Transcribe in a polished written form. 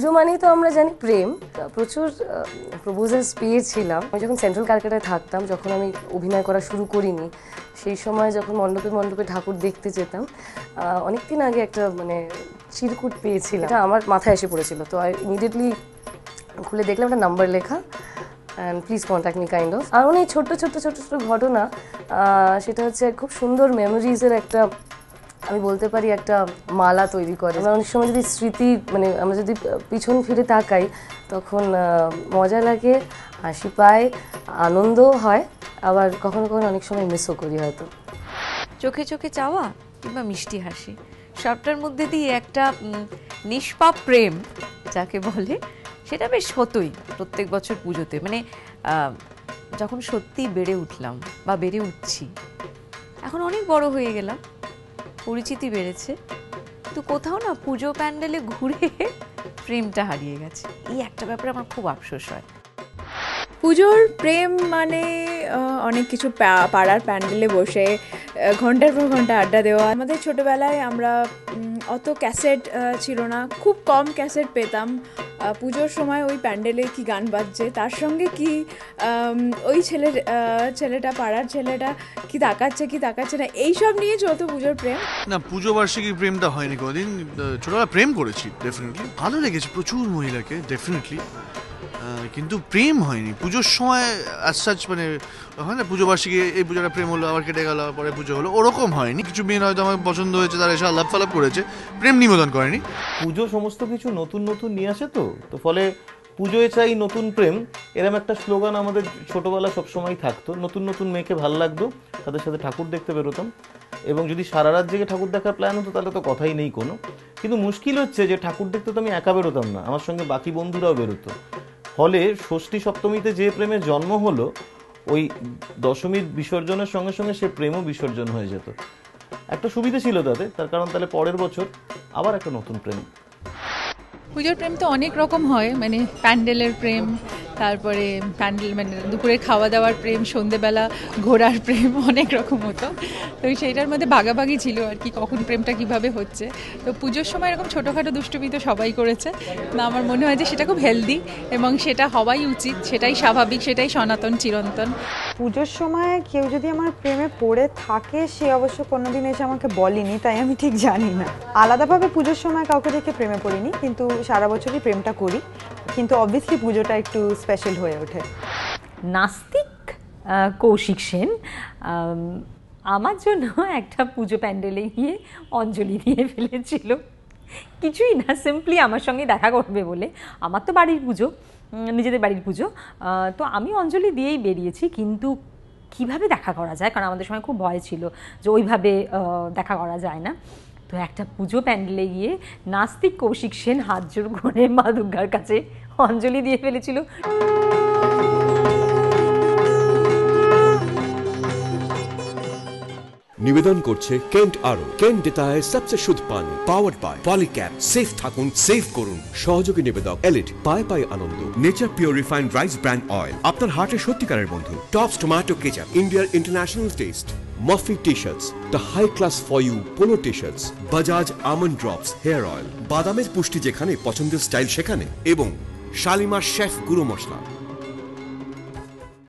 পুজো মানেই তো আমরা জানি প্রেম। প্রচুর প্রপোজালস পেয়েছিলাম। আমি যখন সেন্ট্রাল ক্যালকাটায় থাকতাম, যখন আমি অভিনয় করা শুরু করিনি, সেই সময় যখন মণ্ডপে মণ্ডপে ঠাকুর দেখতে যেতাম, অনেক দিন আগে একটা মানে চিরকুট পেয়েছিলাম, এটা আমার মাথায় এসে পড়েছিল। তো আমি ইমিডিয়েটলি খুলে দেখলাম একটা নাম্বার লেখা, and please contact me kind of. আর অনেক ছোট্ট ছোট্ট ছোট্ট ছোট্ট ঘটনা, সেটা হচ্ছে খুব সুন্দর মেমোরিজের একটা, আমি বলতে পারি একটা মালা তৈরি করে। আমরা অনেক সময় যদি স্মৃতি মানে আমরা যদি পিছন ফিরে তাকাই, তখন মজা লাগে, হাসি পায়, আনন্দও হয়, আবার কখনো কখনো অনেক সময় মিসও করি হয়তো। চোখে চোখে চাওয়া কিংবা মিষ্টি হাসি, সবটার মধ্যে দিয়ে একটা নিষ্পাপ প্রেম যাকে বলে, সেটা বেশ হতোই প্রত্যেক বছর পুজোতে। মানে যখন সত্যি বেড়ে উঠলাম বা বেড়ে উঠছি, এখন অনেক বড় হয়ে গেলাম, পরিচিতি বেড়েছে, কিন্তু কোথাও না পুজো প্যান্ডেলে ঘুরে প্রেমটা হারিয়ে গেছে। এই একটা ব্যাপারে আমার খুব আফসোস হয়। পুজোর প্রেম মানে অনেক কিছু, পাড়ার প্যান্ডেলে বসে ঘন্টার পর ঘন্টা আড্ডা দেওয়া। আমাদের ছোটোবেলায় আমরা অত ক্যাসেট ছিল না, খুব কম ক্যাসেট পেতাম। পুজোর সময় ওই প্যান্ডেলে কি গান বাজছে, তার সঙ্গে কি ওই ছেলেটা পাড়ার ছেলেটা কি তাকাচ্ছে না, এইসব নিয়ে চলতো পুজোর প্রেম। না, পুজো বার্ষিকী প্রেমটা হয়নি কোনোদিন। ছোটবেলা প্রেম করেছি ডেফিনেটলি, ভালো লেগেছে প্রচুর মহিলাকে ডেফিনেটলি, কিন্তু প্রেম হয়নি পুজোর সময় অ্যাজ সাচ। মানে হয় না পুজো বার্ষিকী, এই পুজোটা প্রেম হলো, আবার কেটে গেল, পরে পুজো হলো, ওরকম হয়নি। কিছু মেয়ে হয়তো আমার পছন্দ হয়েছে, তারা এসে আলাপ ফালাপ করেছে, প্রেম নিবেদন করেনি। পুজো সমস্ত কিছু নতুন নতুন নিয়ে আসে, তো ফলে পুজোয় চাই নতুন প্রেম, এরকম একটা স্লোগান আমাদের ছোটবেলা সবসময় থাকতো। নতুন নতুন মেয়েকে ভালো লাগতো, তাদের সাথে ঠাকুর দেখতে বেরোতাম, এবং যদি সারা রাত জেগে ঠাকুর দেখার প্ল্যান হতো তাহলে তো কথাই নেই কোনো। কিন্তু মুশকিল হচ্ছে যে ঠাকুর দেখতে তো আমি একা বেরোতাম না, আমার সঙ্গে বাকি বন্ধুরাও বেরোতো। ফলে ষষ্ঠী সপ্তমীতে যে প্রেমের জন্ম হলো, ওই দশমীর বিসর্জনের সঙ্গে সঙ্গে সে প্রেমও বিসর্জন হয়ে যেত। একটা সুবিধা ছিল তাতে, তার কারণ তাহলে পরের বছর আবার একটা নতুন প্রেম। পুজোর প্রেম তো অনেক রকম হয়, মানে প্যান্ডেলের প্রেম, তারপরে প্যান্ডেল মানে দুপুরের খাওয়া দাওয়ার প্রেম, সন্ধেবেলা ঘোরার প্রেম, অনেক রকম হতো। তো সেইটার মধ্যে ভাগাভাগি ছিল আর কি, কখন প্রেমটা কিভাবে হচ্ছে। তো পুজোর সময় এরকম ছোটোখাটো দুষ্টুমি তো সবাই করেছে, না আমার মনে হয় যে সেটা খুব হেলদি এবং সেটা হওয়াই উচিত, সেটাই স্বাভাবিক, সেটাই সনাতন চিরন্তন। পুজোর সময় কেউ যদি আমার প্রেমে পড়ে থাকে, সে অবশ্য কোনোদিন এসে আমাকে বলেনি, তাই আমি ঠিক জানি না। আলাদাভাবে পুজোর সময় কাউকে দেখে প্রেমে পড়িনি, কিন্তু সারা বছরই প্রেমটা করি, কিন্তু অবভিয়াসলি পুজোটা একটু স্পেশাল হয়ে ওঠে। নাস্তিক কৌশিক সেন আমার জন্য একটা পুজো প্যান্ডেলে গিয়ে অঞ্জলি দিয়ে ফেলেছিল। কিছুই না, সিম্পলি আমার সঙ্গে দেখা করবে বলে। আমার তো বাড়ির পুজো, নিজেদের বাড়ির পুজো, তো আমি অঞ্জলি দিয়েই বেরিয়েছি। কিন্তু কিভাবে দেখা করা যায়, কারণ আমাদের সময় খুব ভয় ছিল যে ওইভাবে দেখা করা যায় না। তো একটা পুজো প্যান্ডেলে গিয়ে নাস্তিক কৌশিক সেন হাত জোর করে মা দুর্গার কাছে অঞ্জলি দিয়ে ফেলেছিল। নিবেদন করছে কেন্ট আরো। কেন্ট দেতা है सबसे शुद्ध पानी, पावर्ड बाय पॉलीकैप। सेफ থাকুন, সেভ করুন। সহযোগী নিবেদক এলিট, পায় পায় আনন্দ। Nature pure refined rice brand oil, আপনার হার্টের সত্যিকারের বন্ধু। টপস টমেটো কেচাপ, ইন্ডিয়ার international taste. Muffy T-shirts, the high class for you polo T-shirts, Bajaj Almond Drops hair oil, বাদামের পুষ্টি যেখানে, পছন্দের স্টাইল সেখানে, এবং শালিমার শেফ গুঁড়ো মশলা।